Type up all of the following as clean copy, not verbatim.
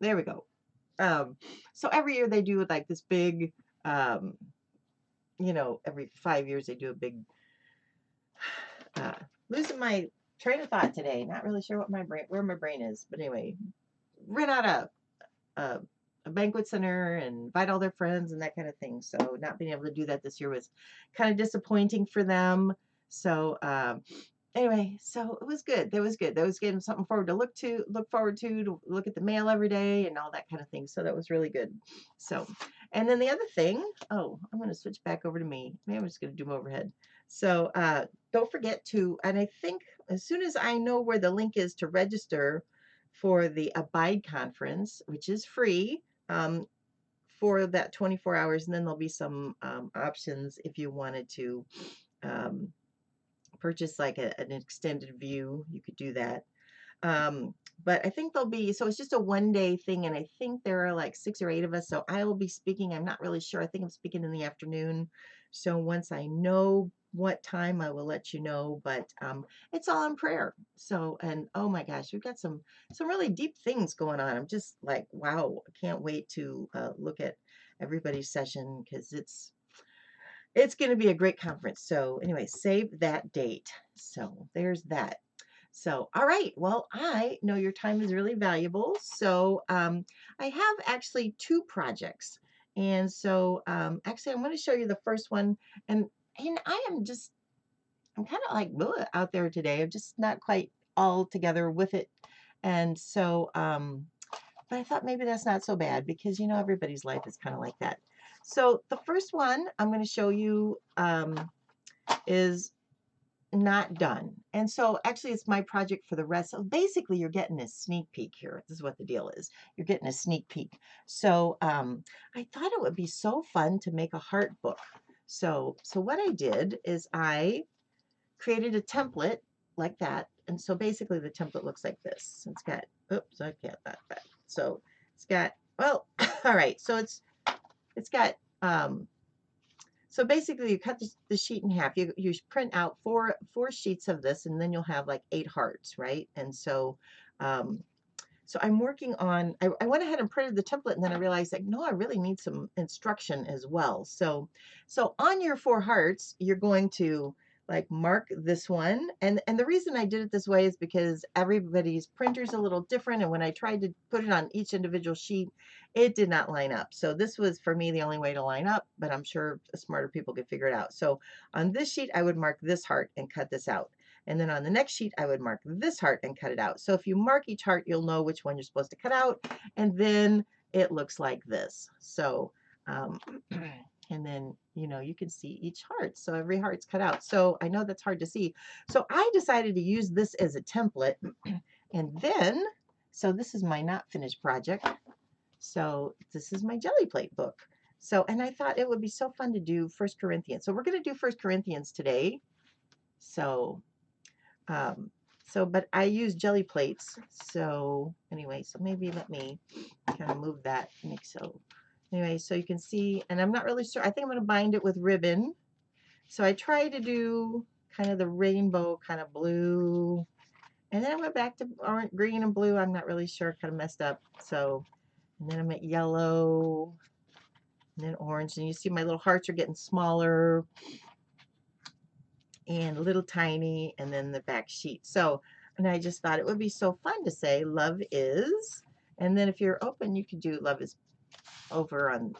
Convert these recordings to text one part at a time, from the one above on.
There we go. So every year they do like this big, um, every 5 years they do a big, uh, losing my train of thought today. Not really sure where my brain is, but anyway, rent out a, a banquet center and invite all their friends and that kind of thing. So not being able to do that this year was kind of disappointing for them. So anyway, so it was good. That was good. That was getting something forward to look forward to look at the mail every day and all that kind of thing. So that was really good. So, and then the other thing, oh, I'm going to switch back over to me. Maybe I'm just going to do my overhead. So don't forget to, and I think as soon as I know where the link is to register for the Abide conference, which is free, for that 24 hours, and then there'll be some options if you wanted to um, purchase like an extended view, you could do that. But I think there'll be, so it's just a 1 day thing, and I think there are like 6 or 8 of us. So I will be speaking. I'm not really sure. I think I'm speaking in the afternoon. So once I know what time, I will let you know. But it's all in prayer. So, and oh my gosh, we've got some really deep things going on. I'm just like, wow, I can't wait to look at everybody's session because it's going to be a great conference. So anyway, save that date. So there's that. So, all right. Well, I know your time is really valuable. So I have actually 2 projects. And so actually, I'm going to show you the first one. And I'm kind of like out there today. I'm just not quite all together with it. And so, but I thought maybe that's not so bad because, everybody's life is kind of like that. So the first one I'm going to show you is not done. And so actually it's my project for the rest. So basically you're getting a sneak peek here. This is what the deal is. You're getting a sneak peek. So I thought it would be so fun to make a heart book. So what I did is I created a template like that. And so basically the template looks like this. It's got, oops, I can't that. So it's got, well, all right. So it's got, so basically you cut the sheet in half. You print out four sheets of this, and then you'll have like 8 hearts, right? And um, so I'm working on, I went ahead and printed the template, and then I realized like, no, I really need some instruction as well. So on your 4 hearts, you're going to like mark this one. And the reason I did it this way is because everybody's printer is a little different. And when I tried to put it on each individual sheet, it did not line up. So this was for me the only way to line up, but I'm sure smarter people could figure it out. So on this sheet, I would mark this heart and cut this out. And then on the next sheet, I would mark this heart and cut it out. So if you mark each heart, you'll know which one you're supposed to cut out. And then it looks like this. So, and then, you can see each heart. So every heart's cut out. So I know that's hard to see. So I decided to use this as a template. And then, so this is my not finished project. So this is my jelly plate book. So, and I thought it would be so fun to do First Corinthians. So we're going to do First Corinthians today. So um, but I use jelly plates. So anyway, so maybe let me kind of move that. So anyway, so you can see, and I'm not really sure. I think I'm going to bind it with ribbon. So I try to do kind of the rainbow kind of blue. And then I went back to orange, green and blue. I'm not really sure, kind of messed up. So, and then I'm at yellow and then orange. And you see my little hearts are getting smaller and a little tiny, and then the back sheet. So, and I just thought it would be so fun to say love is, and then if you're open, you could do love is over on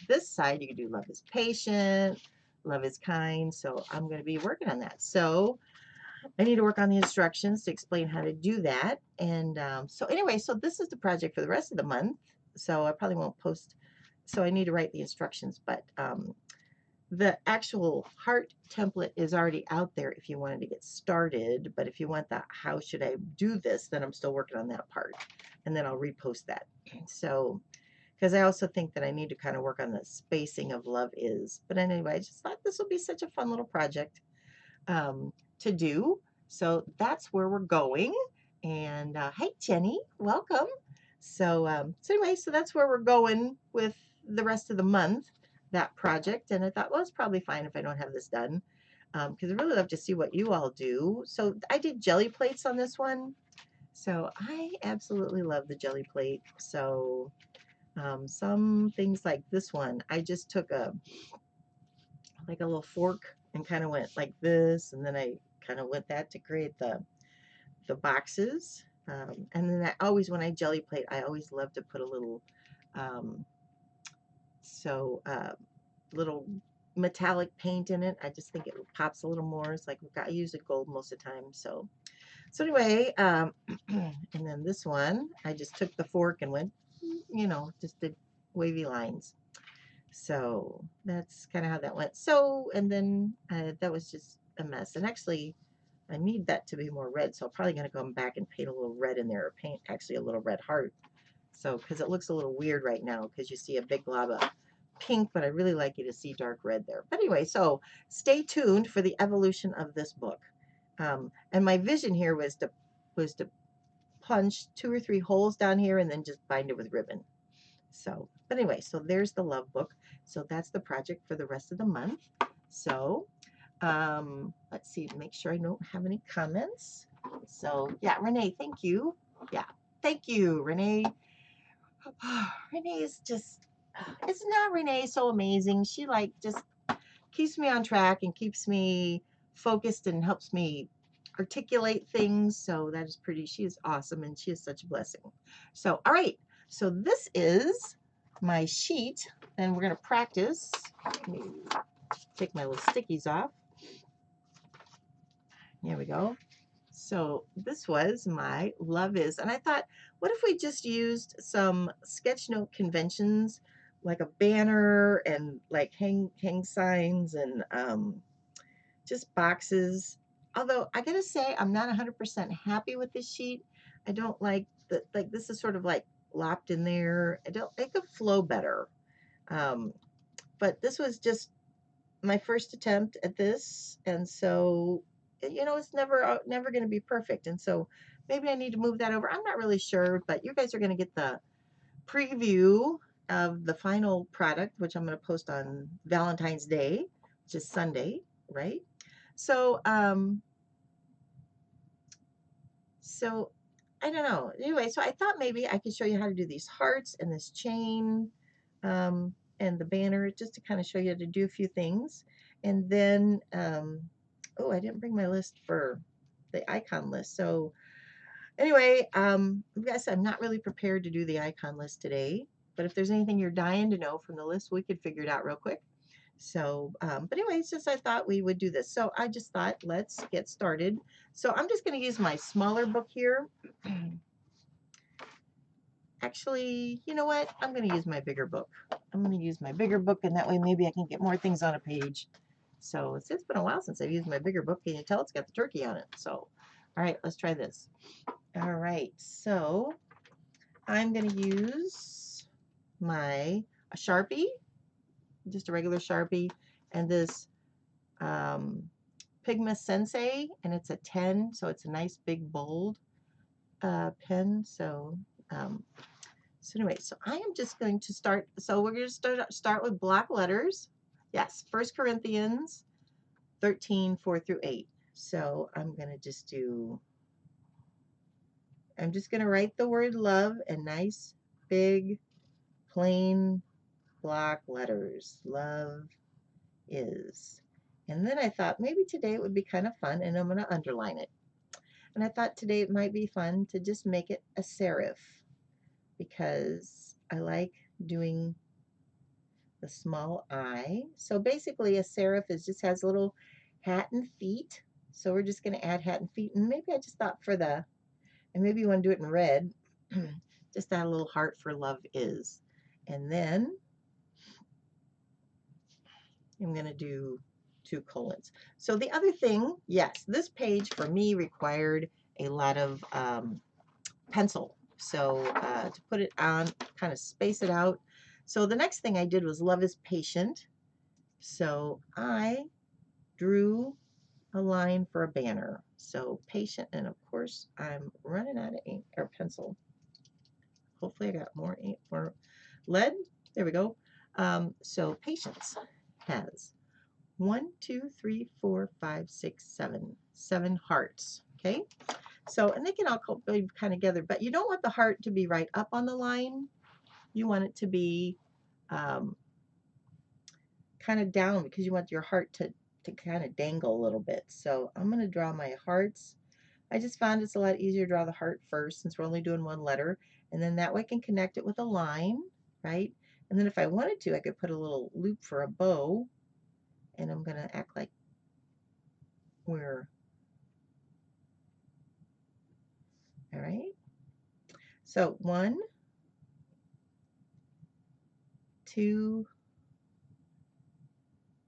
this side. You could do love is patient, love is kind. So I'm going to be working on that. So I need to work on the instructions to explain how to do that. And so anyway, so this is the project for the rest of the month. So I probably won't post. So I need to write the instructions, but the actual heart template is already out there if you wanted to get started. But if you want the how should I do this, then I'm still working on that part. And then I'll repost that. So, because I also think that I need to kind of work on the spacing of love is. But anyway, I just thought this would be such a fun little project to do. So that's where we're going. And hey, Jenny, welcome. So anyway, so that's where we're going with the rest of the month, that project. And I thought, well, it's probably fine if I don't have this done because I really love to see what you all do. So I did jelly plates on this one. So I absolutely love the jelly plate. So some things like this one, I just took a like a little fork and kind of went like this, and then I kind of went that to create the boxes. And then I always, when I jelly plate, I always love to put a little um, so little metallic paint in it. I just think it pops a little more. It's like I use it gold most of the time. So anyway, and then this one, I just took the fork and went, just did wavy lines. So that's kind of how that went. So, and then that was just a mess. And actually, I need that to be more red. So I'm probably going to come back and paint a little red in there, or paint actually a little red heart. So, because it looks a little weird right now, because you see a big glob of pink, but I really like you to see dark red there. But anyway, so stay tuned for the evolution of this book. And my vision here was to punch 2 or 3 holes down here and then just bind it with ribbon. So, but anyway, so there's the love book. So that's the project for the rest of the month. So, let's see, make sure I don't have any comments. So, yeah, Renee, thank you. Yeah, thank you, Renee. Renee is just, it's not Renee so amazing. She like just keeps me on track and keeps me focused and helps me articulate things. So that is pretty, she is awesome and she is such a blessing. So, all right. So this is my sheet and we're going to practice. Let me take my little stickies off. Here we go. So this was my Love Is. And I thought, what if we just used some sketchnote conventions, like a banner and like hang signs and just boxes. Although I gotta say, I'm not 100% happy with this sheet. I don't like that. Like this is sort of like lopped in there. It could flow better. Um, but this was just my first attempt at this, and so it's never going to be perfect. And so maybe I need to move that over. I'm not really sure, but you guys are going to get the preview of the final product, which I'm going to post on Valentine's Day, which is Sunday, right? So, so I don't know. Anyway, so I thought maybe I could show you how to do these hearts and this chain, and the banner, just to kind of show you how to do a few things. And then, oh, I didn't bring my list for the icon list. So anyway, I guess I'm not really prepared to do the icon list today. But if there's anything you're dying to know from the list, we could figure it out real quick. So, but anyways, just I thought we would do this. So I just thought, let's get started. So I'm just going to use my smaller book here. Actually, you know what? I'm going to use my bigger book. I'm going to use my bigger book, and that way maybe I can get more things on a page. So it's been a while since I've used my bigger book. Can you tell it's got the turkey on it? So, all right, let's try this. All right, so I'm going to use a Sharpie, just a regular Sharpie, and this Pigma Sensei, and it's a 10, so it's a nice big bold pen. So anyway, so I am just going to start. So we're going to start with block letters. Yes, 1 Corinthians 13, 4 through 8. So I'm going to just I'm just going to write the word love in nice, big, plain block letters. Love is. And then I thought maybe today it would be kind of fun, and I'm going to underline it. And I thought today it might be fun to just make it a serif, because I like doing the small I. So basically a serif just has little hat and feet. So we're just going to add hat and feet. And maybe I just thought and maybe you want to do it in red, just add a little heart for love is. And then I'm going to do 2 colons. So the other thing, yes, this page for me required a lot of pencil. So to put it on, kind of space it out. So the next thing I did was love is patient. So I drew a line for a banner. So patient, and of course I'm running out of ink or pencil. Hopefully I got more ink for lead. There we go. So patience has 1, 2, 3, 4, 5, 6, 7 hearts. Okay. So, and they can all be kind of together, but you don't want the heart to be right up on the line. You want it to be um, kind of down because you want your heart to kind of dangle a little bit. So I'm going to draw my hearts. I just found it's a lot easier to draw the heart first since we're only doing one letter. And then that way I can connect it with a line, right? And then if I wanted to, I could put a little loop for a bow. And I'm going to act like we're, all right? So 1, 2,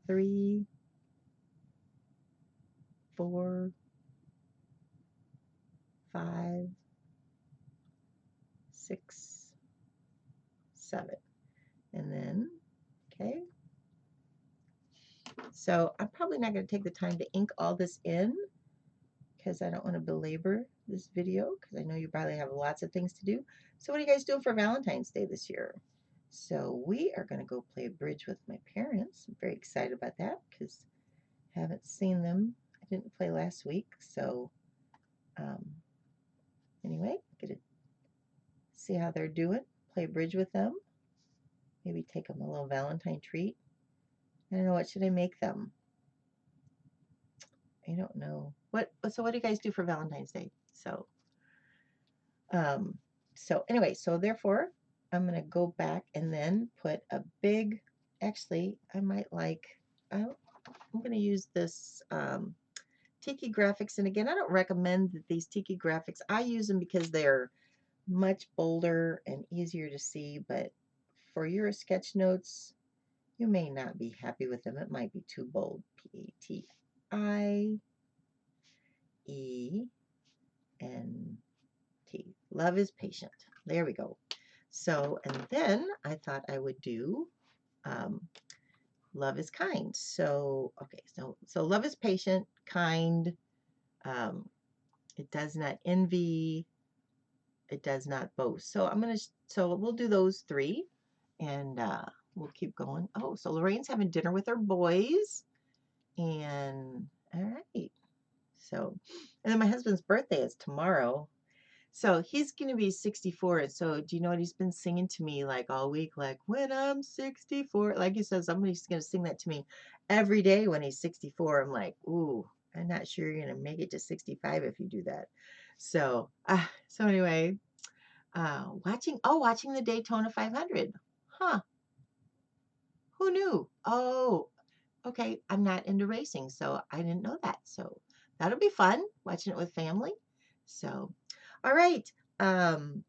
3, 4, 5, 6, 7. And then, okay. So I'm probably not going to take the time to ink all this in because I don't want to belabor this video because I know you probably have lots of things to do. So what are you guys doing for Valentine's Day this year? So we are going to go play bridge with my parents. I'm very excited about that because I haven't seen them. I didn't play last week. So um, anyway, get to see how they're doing. Play bridge with them. Maybe take them a little Valentine treat. I don't know, what should I make them? I don't know. So what do you guys do for Valentine's Day? Um, so anyway, so therefore I'm going to go back and then put a big, actually I might like, I'm going to use this Tiki Graphics. And again, I don't recommend that these Tiki Graphics. I use them because they're much bolder and easier to see, but for your sketch notes, you may not be happy with them. It might be too bold. P-A-T-I-E-N-T. Love is patient. There we go. So, and then I thought I would do um, love is kind. So, okay, so love is patient, kind. Um, it does not envy. It does not boast. So so we'll do those 3, and we'll keep going. Oh, so Lorraine's having dinner with her boys, and all right. So, and then my husband's birthday is tomorrow. So he's going to be 64. And so do you know what he's been singing to me like all week? Like, when I'm 64, like he says, somebody's going to sing that to me every day when he's 64. I'm like, ooh, I'm not sure you're going to make it to 65 if you do that. So anyway, watching the Daytona 500. Huh. Who knew? Oh, okay. I'm not into racing, so I didn't know that. So that'll be fun watching it with family. So, all right. Um,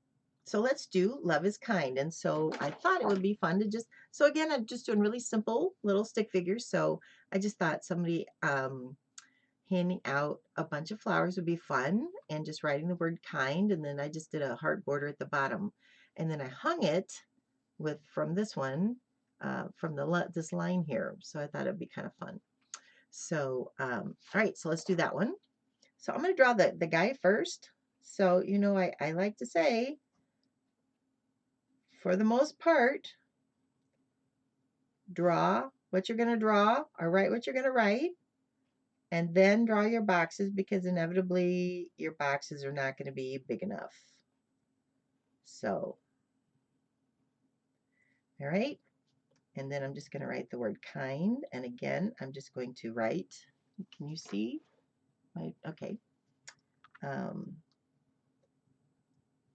so let's do Love is Kind. And so I thought it would be fun to so again, I'm just doing really simple little stick figures. So I just thought somebody handing out a bunch of flowers would be fun and just writing the word kind. And then I just did a heart border at the bottom. And then I hung it from this one, from this line here. So I thought it'd be kind of fun. So, all right, so let's do that one. So I'm going to draw the guy first. So, you know, I like to say, for the most part, draw what you're going to draw or write what you're going to write. And then draw your boxes because inevitably your boxes are not going to be big enough. So, all right. And then I'm just going to write the word kind. And again, I'm just going to write, can you see? Okay.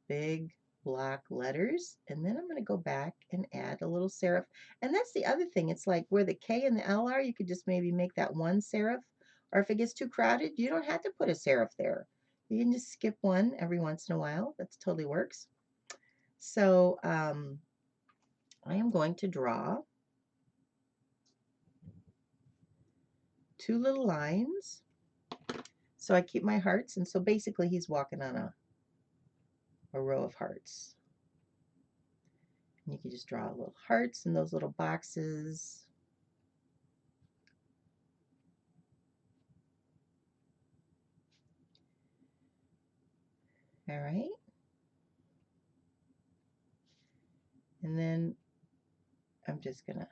Big block letters. And then I'm going to go back and add a little serif. And that's the other thing. It's like where the K and the L are, you could just maybe make that one serif. Or if it gets too crowded, you don't have to put a serif there. You can just skip one every once in a while. That totally works. So I am going to draw 2 little lines. So I keep my hearts, and so basically he's walking on a row of hearts. And you can just draw little hearts in those little boxes. All right. And then I'm just going to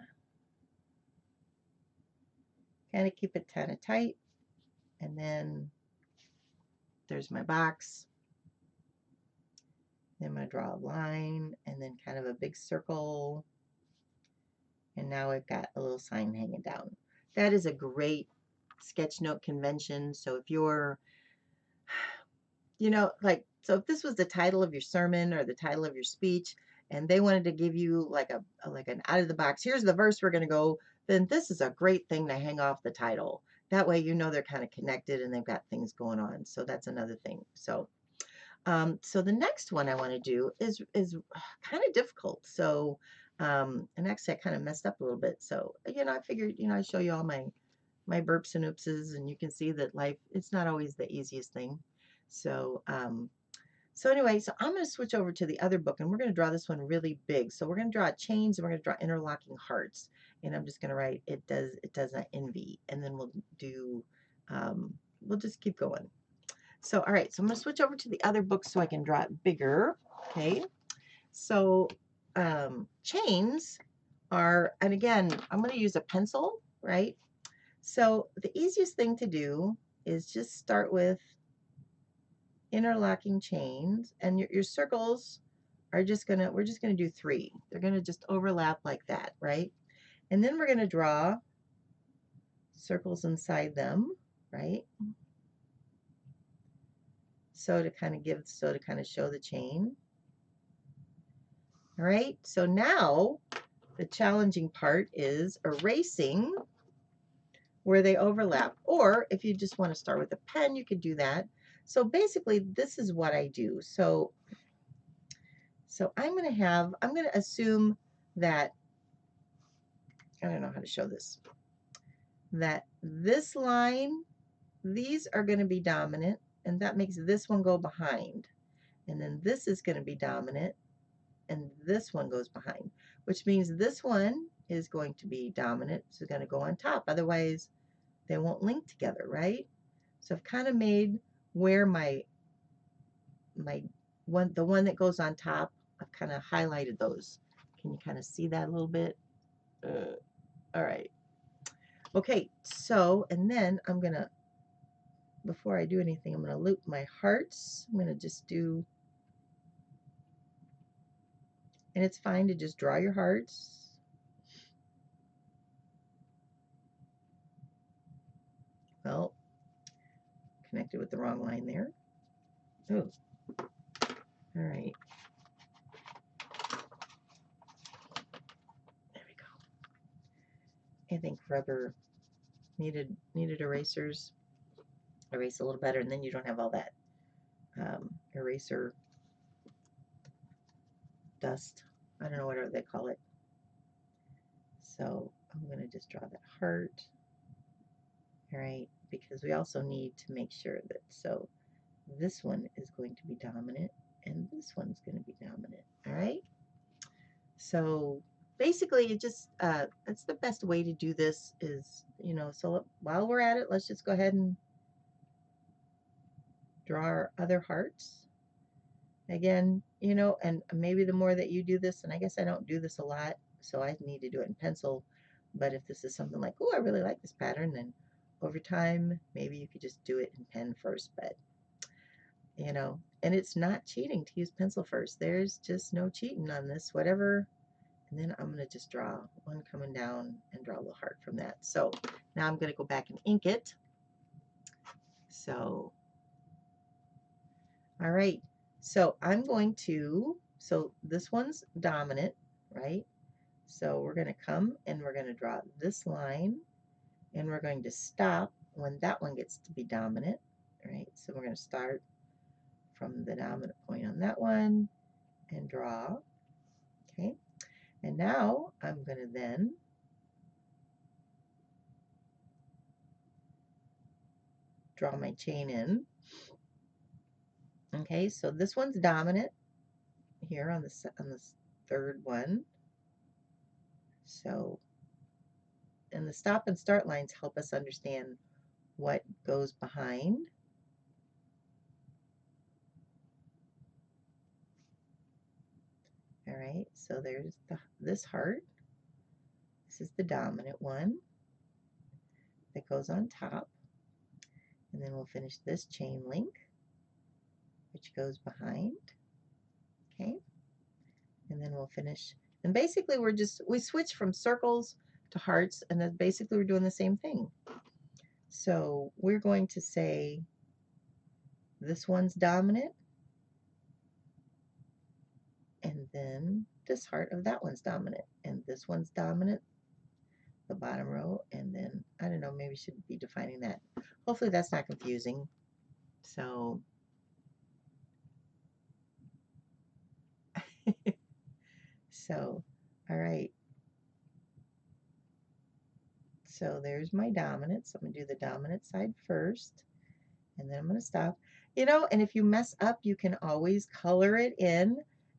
kind of keep it kind of tight. And then there's my box. Then I'm going to draw a line and then kind of a big circle. And now I've got a little sign hanging down. That is a great sketch note convention. So if you're, you know, like, so if this was the title of your sermon or the title of your speech, and they wanted to give you like like an out of the box, here's the verse we're going to go, then this is a great thing to hang off the title. That way, you know, they're kind of connected and they've got things going on. So that's another thing. So the next one I want to do is kind of difficult. So, and actually I kind of messed up a little bit. So, you know, I figured, you know, I show you all my burps and oopses, and you can see that life, it's not always the easiest thing. So, so anyway, so I'm going to switch over to the other book, and we're going to draw this one really big. So we're going to draw chains, and we're going to draw interlocking hearts. And I'm just going to write, it does not envy. And then we'll do, we'll just keep going. So, all right, so I'm going to switch over to the other book so I can draw it bigger. Okay. So, chains are, and again, I'm going to use a pencil, right? So the easiest thing to do is just start with interlocking chains, and your circles are just gonna, we're just gonna do 3. They're gonna just overlap like that, right? And then we're gonna draw circles inside them, right? So to kind of show the chain. All right, so now the challenging part is erasing where they overlap. Or if you just want to start with a pen, you could do that. So basically, this is what I do. So I'm going to assume that, I don't know how to show this, that this line, these are going to be dominant, and that makes this one go behind. And then this is going to be dominant, and this one goes behind, which means this one is going to be dominant, so it's going to go on top. Otherwise, they won't link together, right? So I've kind of made where my the one that goes on top, I've kind of highlighted those. Can you kind of see that a little bit? All right. Okay, so, and then I'm going to, before I do anything, I'm going to loop my hearts. I'm going to just do, and it's fine to just draw your hearts. Well, connected with the wrong line there. Oh, all right. There we go. I think rubber needed erasers. Erase a little better, and then you don't have all that eraser dust. I don't know what they call it. So I'm going to just draw that heart. All right, because we also need to make sure that, so this one is going to be dominant and this one's going to be dominant. All right, so basically it just that's the best way to do this is, you know, so while we're at it, let's just go ahead and draw our other hearts again, you know, and maybe the more that you do this, and I guess I don't do this a lot, so I need to do it in pencil, but if this is something like, oh, I really like this pattern, then over time maybe you could just do it in pen first. But you know, and it's not cheating to use pencil first. There's just no cheating on this, whatever. And then I'm going to just draw one coming down and draw a little heart from that. So now I'm going to go back and ink it. So, all right. So I'm going to, so this one's dominant, right? So we're going to come and we're going to draw this line, and we're going to stop when that one gets to be dominant, right? So we're going to start from the dominant point on that one and draw, okay? And now I'm going to then draw my chain in. Okay, so this one's dominant here on this third one. So, and the stop and start lines help us understand what goes behind. All right, so there's this heart. This is the dominant one that goes on top. And then we'll finish this chain link. which goes behind. Okay, and then we'll finish. And basically we switch from circles to hearts, and then basically we're doing the same thing. So we're going to say this one's dominant, and then this heart of that one's dominant, and this one's dominant, the bottom row, and then I don't know, maybe we should be defining that. Hopefully that's not confusing. So so all right, so there's my dominant. So I'm gonna do the dominant side first, and then I'm gonna stop. And if you mess up, you can always color it in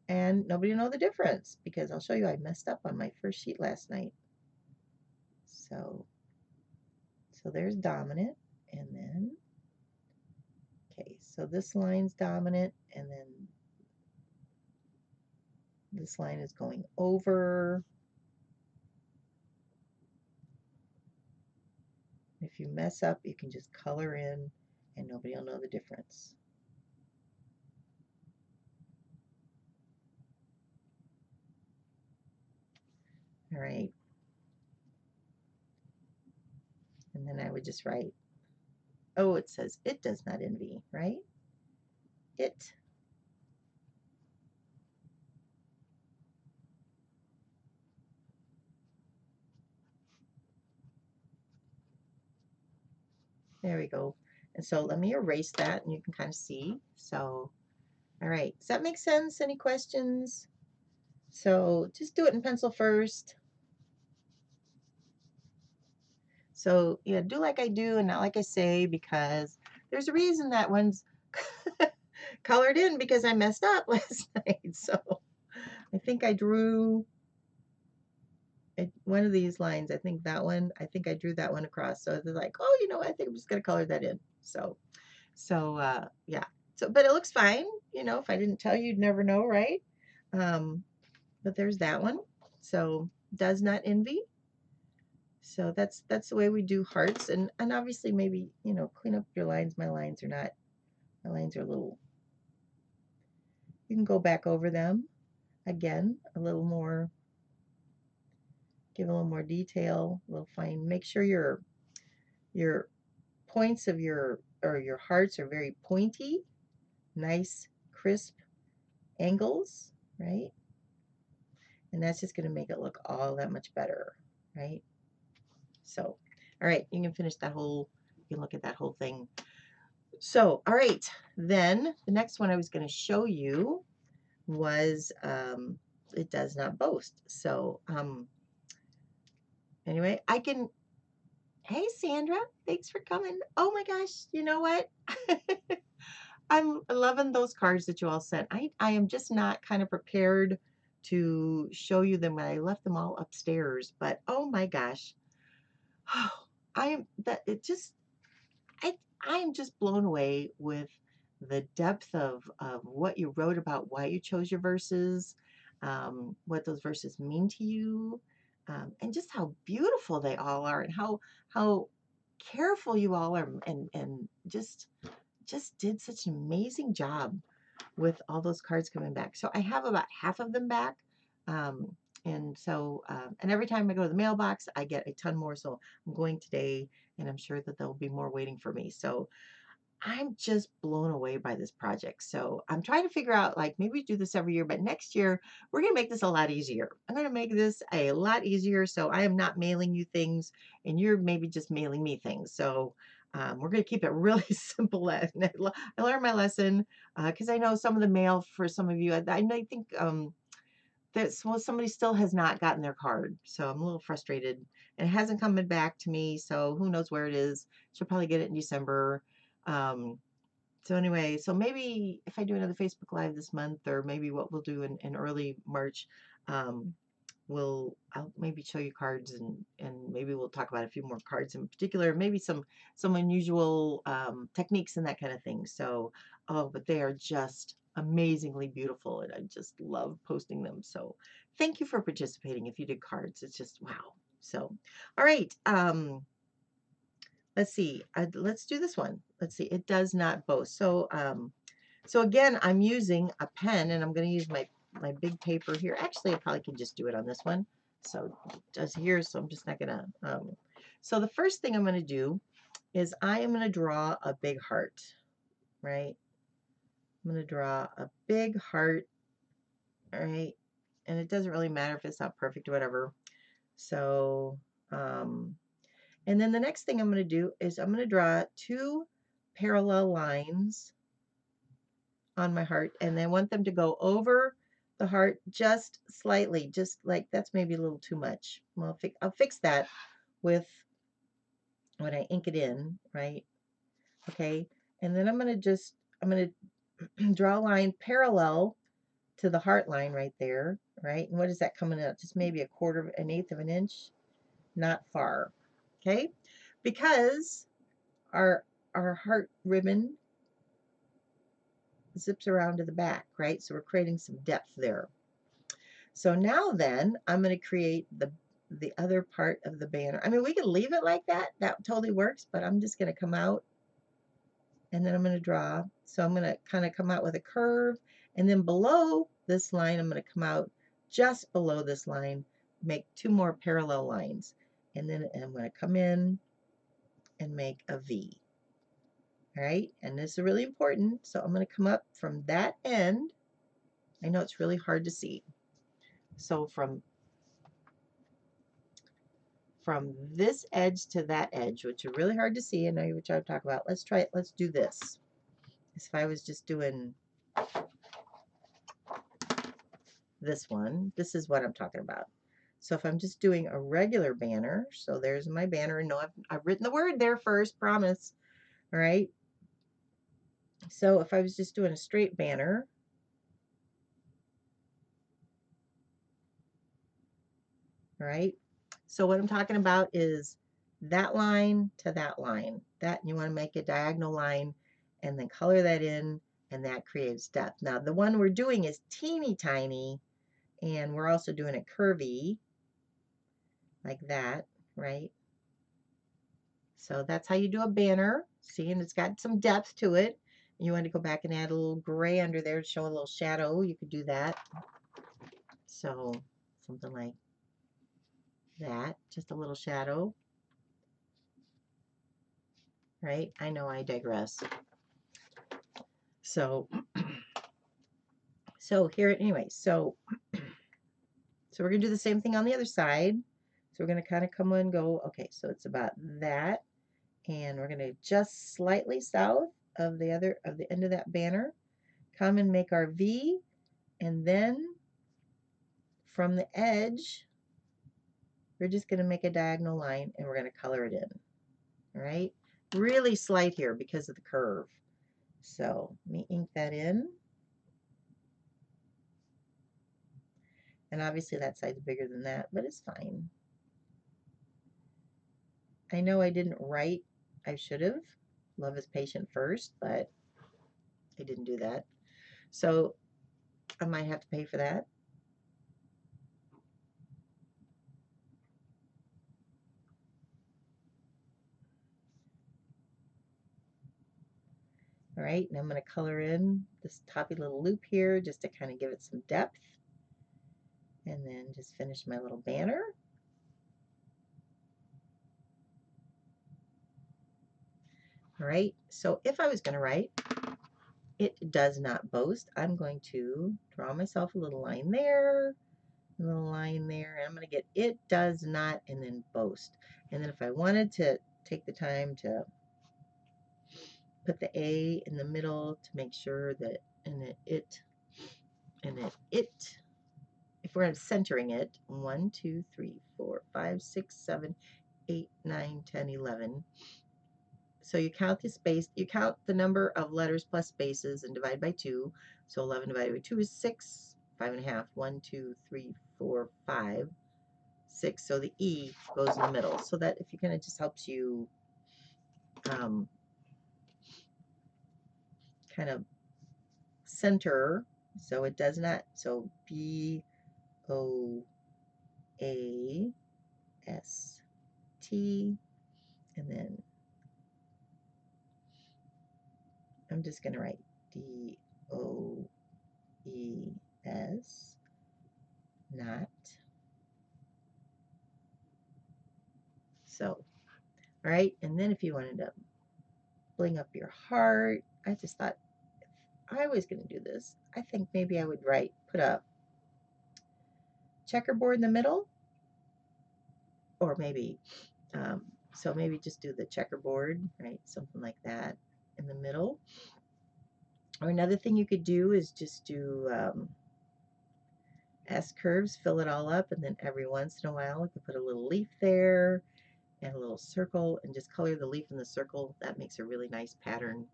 and nobody will know the difference, because I'll show you I messed up on my first sheet last night. So there's dominant, and then okay, so this line's dominant, and then this line is going over. If you mess up, you can just color in and nobody will know the difference. All right. And then I would just write, oh, it says it does not envy, right? It. There we go. And so let me erase that and you can kind of see. So, all right. Does that make sense? Any questions? So just do it in pencil first. So, yeah, do like I do and not like I say, because there's a reason that one's colored in, because I messed up last night. So I think I drew one of these lines. I think that one, I think I drew that one across. So it's like, oh, I think I'm just going to color that in. So, yeah. So, but it looks fine. If I didn't tell you, you'd never know, right? But there's that one. So does not envy. So that's the way we do hearts, and obviously maybe clean up your lines. My lines are a little. You can go back over them again a little more, give a little more detail, a little fine. Make sure your points of your hearts are very pointy, nice, crisp angles, right? And that's just going to make it look all that much better, right? So, all right, you can finish that whole. You can look at that whole thing. So, all right, then the next one I was going to show you was it does not boast. So, anyway, I can. Hey, Sandra, thanks for coming. Oh my gosh, you know what? I'm loving those cards that you all sent. I am just not kind of prepared to show you them when I left them all upstairs. But oh my gosh, I am that it just I am just blown away with the depth of what you wrote about why you chose your verses, what those verses mean to you, and just how beautiful they all are, and how careful you all are, and just did such an amazing job with all those cards coming back. So I have about half of them back. Um, and every time I go to the mailbox, I get a ton more. So I'm going today, and I'm sure that there'll be more waiting for me. So I'm just blown away by this project. So I'm trying to figure out, like, maybe we do this every year, but next year we're going to make this a lot easier. I'm going to make this a lot easier. So I am not mailing you things, and you're maybe just mailing me things. So we're going to keep it really simple. I learned my lesson, because I know some of the mail for some of you, I think somebody still has not gotten their card. So I'm a little frustrated, and it hasn't come back to me. So who knows where it is. She'll probably get it in December. Um, so anyway, so maybe if I do another Facebook Live this month, or maybe what we'll do in early March, um, I'll maybe show you cards, and maybe we'll talk about a few more cards in particular, maybe some unusual techniques and that kind of thing. So, oh, but they are just amazingly beautiful, and I just love posting them. So thank you for participating. If you did cards, it's just wow. So, all right. Let's see. Let's do this one. Let's see. It does not boast. So So again, I'm using a pen, and I'm going to use my big paper here. Actually, I probably could just do it on this one. So it does here, so I'm just not going to. So the first thing I'm going to do is I am going to draw a big heart, right? I'm going to draw a big heart, all right? And it doesn't really matter if it's not perfect or whatever. So, and then the next thing I'm going to do is I'm going to draw 2 parallel lines on my heart, and I want them to go over the heart just slightly, just like that's maybe a little too much. Well, I'll fix that with when I ink it in, right? Okay, and then I'm going to draw a line parallel to the heart line right there, right? And what is that coming out? Just maybe an eighth of an inch, not far. Okay, because our heart ribbon zips around to the back, right? So we're creating some depth there. So now then, I'm going to create the other part of the banner. I mean, we can leave it like that. That totally works, but I'm just going to come out, and then I'm going to draw. So I'm going to kind of come out with a curve, and then below this line, I'm going to come out just below this line, make 2 more parallel lines, and then I'm going to come in and make a V. All right, and this is really important. So I'm going to come up from that end. I know it's really hard to see. So from this edge to that edge, which are really hard to see, I know which I'm talking about. Let's try it. Let's do this. As if I was just doing this one, this is what I'm talking about. So if I'm just doing a regular banner, so there's my banner. No, I've written the word there first, promise. All right. So if I was just doing a straight banner, all right. So what I'm talking about is that line to that line. That, you want to make a diagonal line and then color that in, and that creates depth. Now the one we're doing is teeny tiny, and we're also doing it curvy like that, right? So that's how you do a banner. See, and it's got some depth to it. You want to go back and add a little gray under there to show a little shadow. You could do that. So something like that, just a little shadow, right? I know I digress. So, here, anyway, so we're going to do the same thing on the other side. So we're going to kind of come and go, okay, so it's about that. And we're going to just slightly south of the end of that banner, come and make our V, and then from the edge, we're just going to make a diagonal line, and we're going to color it in. All right, really slight here because of the curve. So let me ink that in. And obviously that side's bigger than that, but it's fine. I know I didn't write, I should have. Love is patient first, but I didn't do that. So I might have to pay for that. All right, and I'm going to color in this toppy little loop here just to kind of give it some depth. And then just finish my little banner. All right, so if I was going to write, it does not boast, I'm going to draw myself a little line there, a little line there, and I'm going to get it does not and then boast. And then if I wanted to take the time to put the A in the middle to make sure that, and then it, if we're centering it, 1, 2, 3, 4, 5, 6, 7, 8, 9, 10, 11. So you count the space, you count the number of letters plus spaces and divide by 2. So 11 divided by 2 is 6, 5.5, 1, 2, 3, 4, 5, 6. So the E goes in the middle. So that, if you kind of just helps you kind of center, so it does not, so B, O, A, S, T, and then I'm just going to write D, not. So, all right. And then if you wanted to bling up your heart, I just thought if I was going to do this, I think maybe I would put a checkerboard in the middle, or maybe, um, so maybe just do the checkerboard, right? Something like that in the middle. Or another thing you could do is just do S curves, fill it all up, and then every once in a while you could put a little leaf there and a little circle and just color the leaf in the circle. That makes a really nice pattern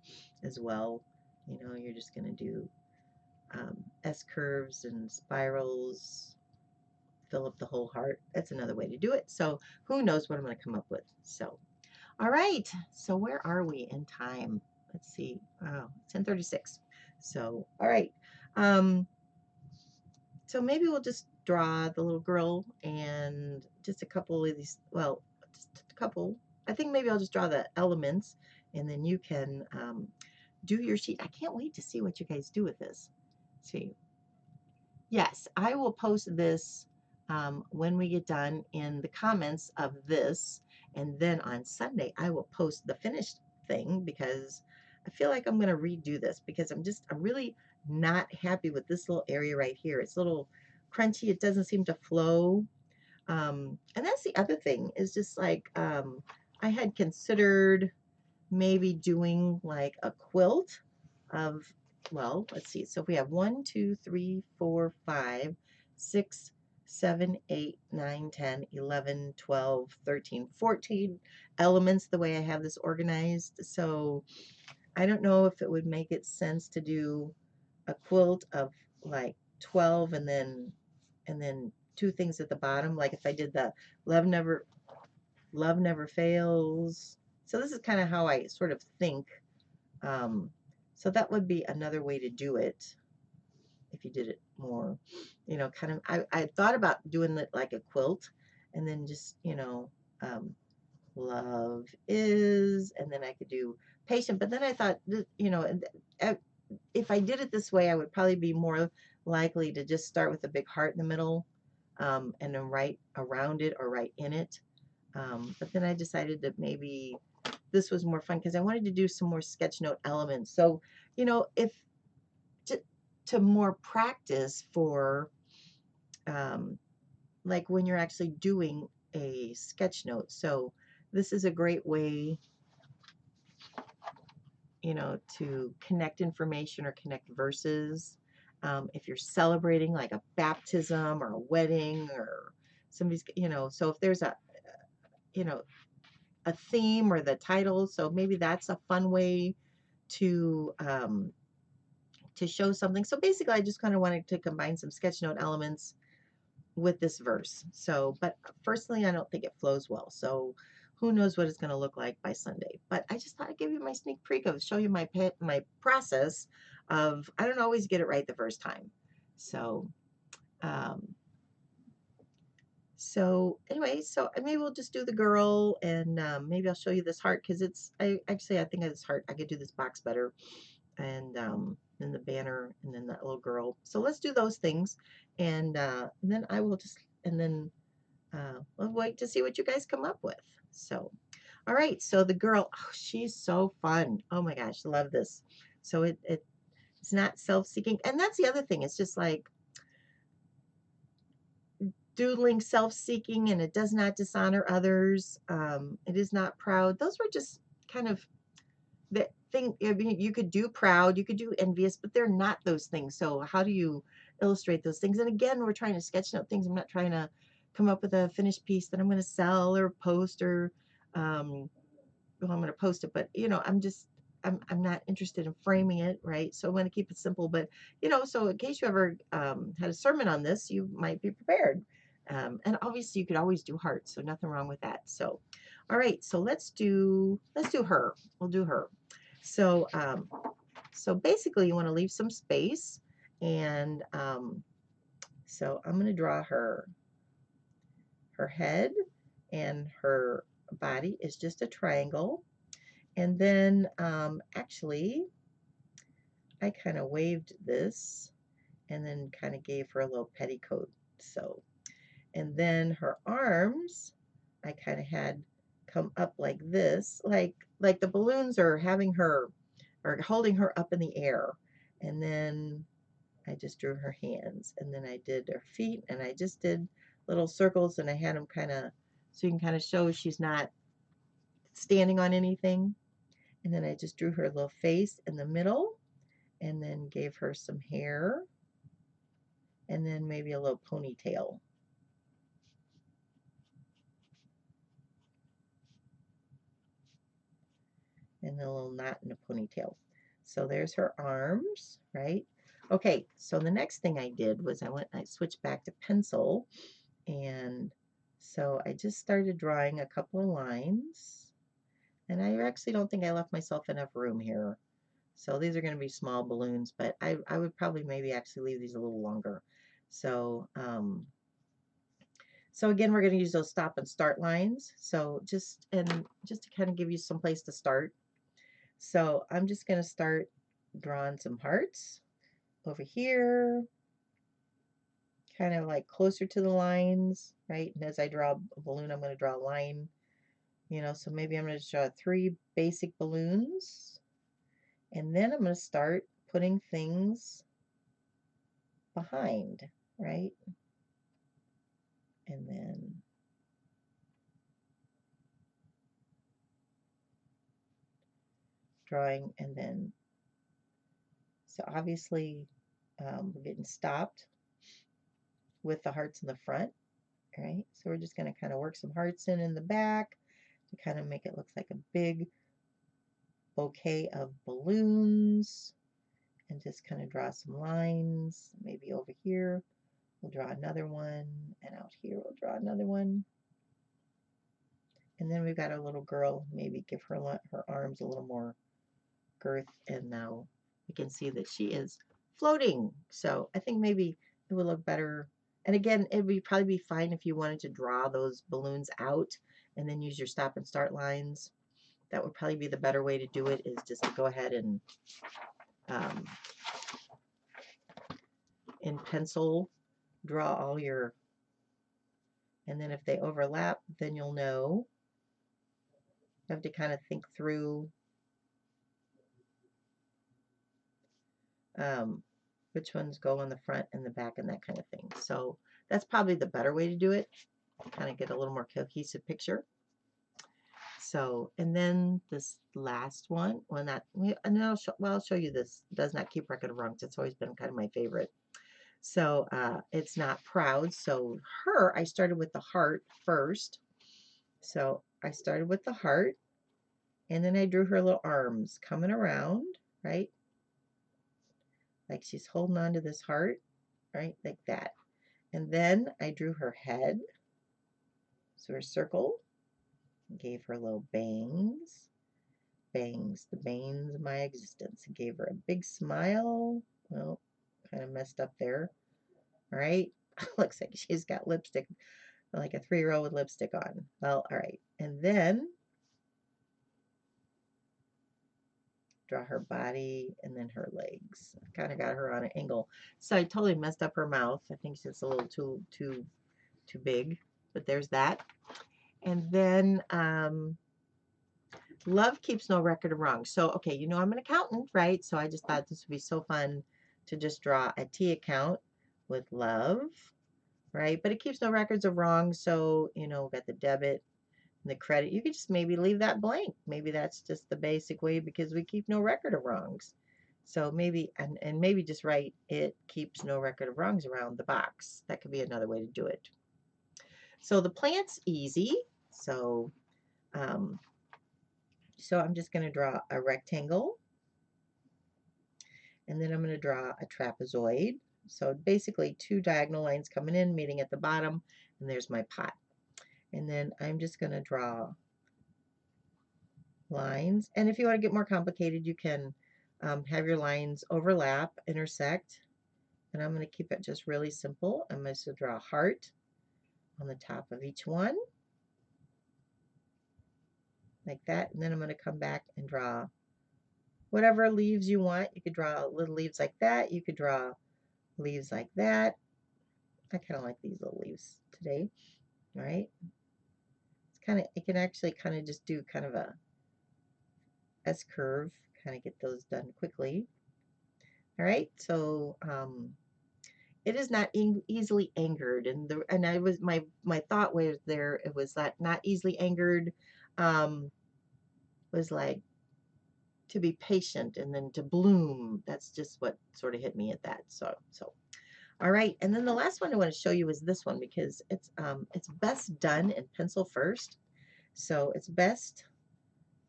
as well. You know, you're just going to do S curves and spirals, fill up the whole heart. That's another way to do it. So who knows what I'm going to come up with. So, all right. So where are we in time? Let's see. Wow, 10:36. So, all right. Um, so maybe we'll just draw the little girl and just a couple of these, well, just a couple. I think maybe I'll just draw the elements and then you can do your sheet. I can't wait to see what you guys do with this. See, yes, I will post this when we get done in the comments of this. And then on Sunday, I will post the finished thing because I feel like I'm going to redo this because I'm really not happy with this little area right here. It's a little crunchy. It doesn't seem to flow. And that's the other thing is just like I had considered maybe doing like a quilt of, well, let's see. So if we have 1, 2, 3, 4, 5, 6, 7, 8, 9, 10, 11, 12, 13, 14 elements the way I have this organized. So I don't know if it would make it sense to do a quilt of like 12 and then two things at the bottom. Like if I did the love never love never fails. So this is kind of how I sort of think. Um, so that would be another way to do it if you did it more, you know, kind of, I thought about doing it like a quilt and then just, you know, um, love is, and then I could do patient. But then I thought, you know, if I did it this way, I would probably be more likely to just start with a big heart in the middle and then write around it or write in it. But then I decided that maybe this was more fun because I wanted to do some more sketch note elements. So, you know, if to, to more practice for like when you're actually doing a sketch note. So this is a great way, you know, to connect information or connect verses. If you're celebrating like a baptism or a wedding or somebody's, you know, so if there's a, you know, a theme or the title, so maybe that's a fun way to show something. So basically, I just kind of wanted to combine some sketch note elements with this verse. So, but personally, I don't think it flows well. So who knows what it's going to look like by Sunday. But I just thought I'd give you my sneak peek of show you my process of I don't always get it right the first time. So um, so anyway, so maybe we'll just do the girl and maybe I'll show you this heart because I think this heart I could do this box better and then the banner and then that little girl. So let's do those things and then I will just and then we'll wait to see what you guys come up with. So all right, so the girl, oh, she's so fun. Oh my gosh, love this. So it's not self-seeking, and that's the other thing. It's just like doodling self-seeking, and it does not dishonor others. It is not proud. Those were just kind of the thing. I mean, you could do proud, you could do envious, but they're not those things. So how do you illustrate those things? And again, we're trying to sketch note things. I'm not trying to come up with a finished piece that I'm going to sell or post or um, well, I'm going to post it, but you know, I'm not interested in framing it, right? So I'm going to keep it simple, but you know, so in case you ever had a sermon on this, you might be prepared. And obviously you could always do hearts, so nothing wrong with that. So, all right, so let's do her. We'll do her. So, so basically you want to leave some space and so I'm going to draw her head and her body is just a triangle. And then actually, I kind of waved this and then kind of gave her a little petticoat. So, and then her arms, I kind of had come up like this, like the balloons are having her or holding her up in the air. And then I just drew her hands, and then I did her feet, and I just did little circles, and I had them kind of so you can kind of show she's not standing on anything. And then I just drew her little face in the middle, and then gave her some hair, and then maybe a little ponytail. And a little knot in a ponytail. So there's her arms, right? Okay, so the next thing I did was I switched back to pencil, and so I just started drawing a couple of lines, and I actually don't think I left myself enough room here. So these are going to be small balloons, but I would probably maybe actually leave these a little longer. So, so again, we're going to use those stop and start lines. So just to kind of give you some place to start. So I'm just going to start drawing some hearts over here, kind of like closer to the lines, right? And as I draw a balloon, I'm going to draw a line, so maybe I'm going to draw 3 basic balloons. And then I'm going to start putting things behind, right? And then drawing, and then, so obviously we're getting stopped with the hearts in the front, right? So we're just going to kind of work some hearts in the back to kind of make it look like a big bouquet of balloons, and just kind of draw some lines. Maybe over here we'll draw another one, and out here we'll draw another one. And then we've got our little girl, maybe give her arms a little more girth, and now we can see that she is floating. So I think maybe it would look better. And again, it would probably be fine if you wanted to draw those balloons out and then use your stop and start lines. That would probably be the better way to do it, is just to go ahead and um, in pencil draw all your, and then if they overlap, then you'll know. You have to kind of think through which ones go on the front and the back and that kind of thing. So that's probably the better way to do it. Kind of get a little more cohesive picture. So, and then this last one, and I'll show you this. Does not keep record of wrongs. It's always been kind of my favorite. So it's not proud. So her, I started with the heart first. So I started with the heart, and then I drew her little arms coming around, right? Like she's holding on to this heart, right? Like that. And then I drew her head. So her circle, gave her little bangs. Bangs, the bangs of my existence. Gave her a big smile. Well, kind of messed up there. All right. Looks like she's got lipstick, like a 3-year-old with lipstick on. Well, all right. And then draw her body and then her legs. Kind of got her on an angle. So I totally messed up her mouth. I think it's a little too big. But there's that. And then love keeps no record of wrongs. So, okay, I'm an accountant, right? So I just thought this would be so fun to just draw a T account with love, right? But it keeps no records of wrongs. So, we've got the debit and the credit. You could just maybe leave that blank. Maybe that's just the basic way, because we keep no record of wrongs. So maybe, and maybe just write, it keeps no record of wrongs around the box. That could be another way to do it. So the plant's easy. So, so I'm just going to draw a rectangle, and then I'm going to draw a trapezoid. So basically 2 diagonal lines coming in, meeting at the bottom, and there's my pot. And then I'm just going to draw lines. And if you want to get more complicated, you can have your lines overlap, intersect. And I'm going to keep it just really simple. I'm going to draw a heart on the top of each one, like that. And then I'm going to come back and draw whatever leaves you want. You could draw little leaves like that. You could draw leaves like that. I kind of like these little leaves today. All right. It's kind of, it can actually kind of just do kind of a S curve, kind of get those done quickly. All right. So, it is not easily angered, and I was my thought was there. It was that not easily angered, um, was like to be patient and then to bloom. That's just what sort of hit me at that. So all right, and then the last one I want to show you is this one because it's best done in pencil first. So it's best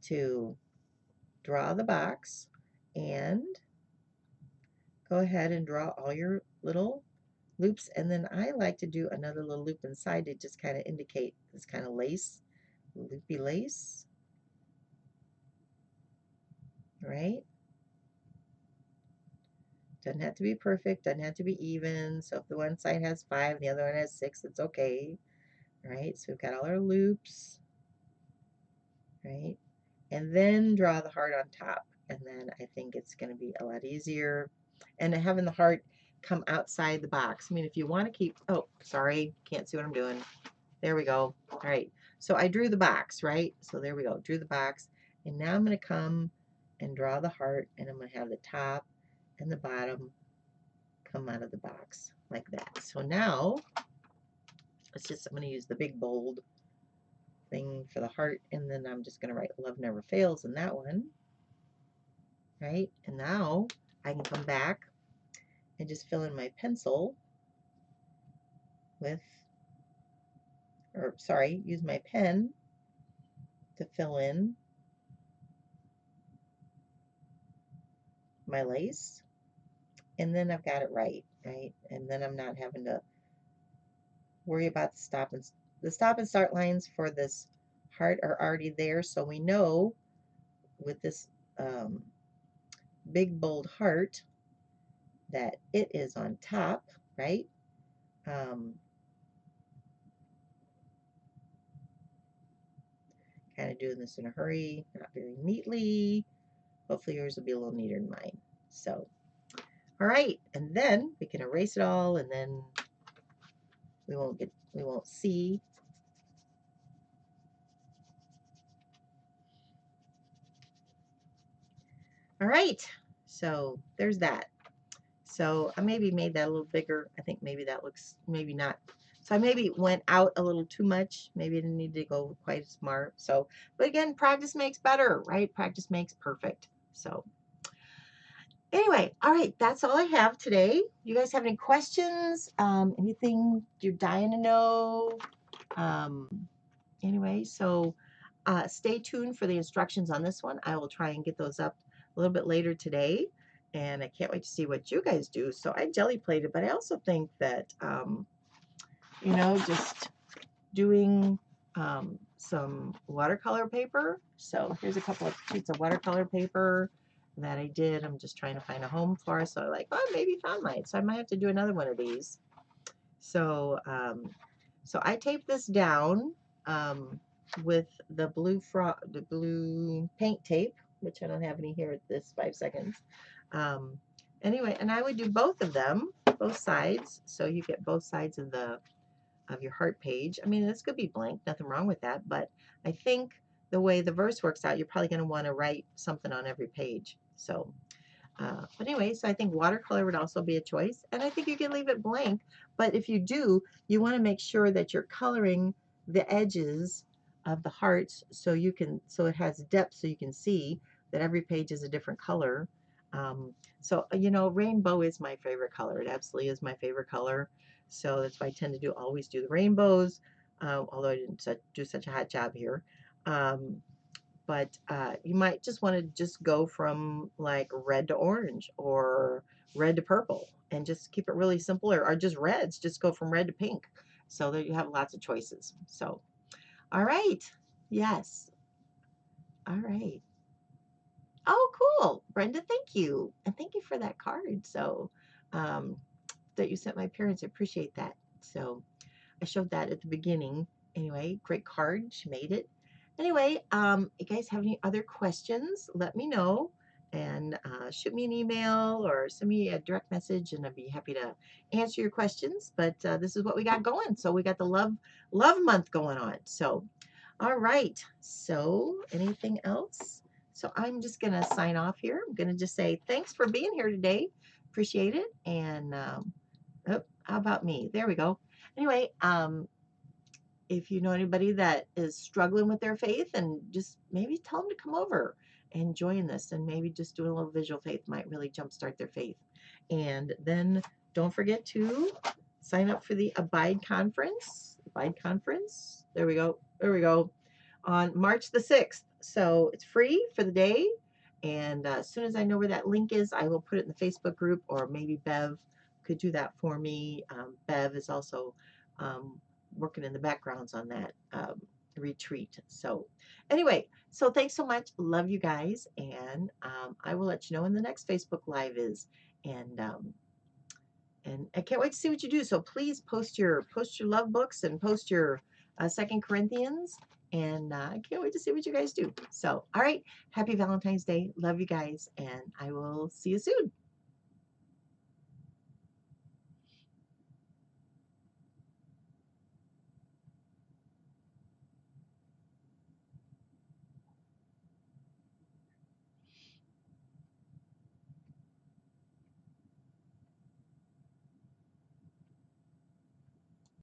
to draw the box and go ahead and draw all your little loops, and then I like to do another little loop inside to just kind of indicate this kind of lace, loopy lace, right? Doesn't have to be perfect, doesn't have to be even. So if the one side has 5 and the other one has 6, it's okay, right? So we've got all our loops, right? And then draw the heart on top, and then I think it's going to be a lot easier. And having the heart come outside the box. I mean, if you want to keep, oh, sorry, can't see what I'm doing. There we go. All right. So I drew the box, right? So there we go. Drew the box. And now I'm going to come and draw the heart, and I'm going to have the top and the bottom come out of the box like that. So now I'm going to use the big bold thing for the heart, and then I'm just going to write love never fails in that one, right? And now I can come back and just fill in my pencil with, or sorry, use my pen to fill in my lace, and then I've got it right, and then I'm not having to worry about the stop and start lines for this heart are already there, so we know with this um, big bold heart that it is on top, right? Um, kind of doing this in a hurry, not very neatly. Hopefully yours will be a little neater than mine. So, all right, and then we can erase it all, and then we won't see. All right, so there's that. So I maybe made that a little bigger. I think maybe that looks, maybe not. So I maybe went out a little too much. Maybe I didn't need to go quite as smart. So, but again, practice makes better, right? Practice makes perfect. So anyway, all right, that's all I have today. You guys have any questions? Anything you're dying to know? Um, anyway, so stay tuned for the instructions on this one. I will try and get those up a little bit later today, and I can't wait to see what you guys do. So I jelly plated, but I also think that just doing some watercolor paper. So here's a couple of sheets of watercolor paper that I did. I'm just trying to find a home for, so I like, oh, maybe found mine. So I might have to do another one of these. So so I taped this down with the blue paint tape, which I don't have any here at this 5 seconds. Anyway, and I would do both of them, both sides, so you get both sides of your heart page. I mean, this could be blank, nothing wrong with that, but I think the way the verse works out, you're probably going to want to write something on every page. So but anyway, so I think watercolor would also be a choice, and I think you can leave it blank, but if you do, you want to make sure that you're coloring the edges of the hearts so it has depth, so you can see that every page is a different color. So rainbow is my favorite color. It absolutely is my favorite color, so that's why I tend to always do the rainbows, although I didn't do such a hot job here. But you might just want to just go from like red to orange or red to purple and just keep it really simple, or just reds, just go from red to pink, so that you have lots of choices. So all right, yes, all right. Oh, cool, Brenda, thank you, and thank you for that card. So um, that you sent my parents, I appreciate that. So I showed that at the beginning. Anyway, great card. She made it. Anyway, you guys have any other questions, let me know. and shoot me an email or send me a direct message, and I'd be happy to answer your questions. But this is what we got going. So we got the love month going on. So all right. So anything else? So I'm just gonna sign off here. I'm gonna just say thanks for being here today. Appreciate it. And oh, how about me? There we go. Anyway, if you know anybody that is struggling with their faith, and just maybe tell them to come over and join this, and maybe just doing a little visual faith might really jumpstart their faith. And then don't forget to sign up for the Abide Conference. Abide Conference. There we go. There we go. On March the 6th. So it's free for the day. And as soon as I know where that link is, I will put it in the Facebook group, or maybe Bev could do that for me. Bev is also working in the backgrounds on that retreat. So anyway, so thanks so much. Love you guys. And I will let you know when the next Facebook Live is. And I can't wait to see what you do. So please post your love books and post your Second Corinthians. And I can't wait to see what you guys do. So, all right. Happy Valentine's Day. Love you guys. And I will see you soon.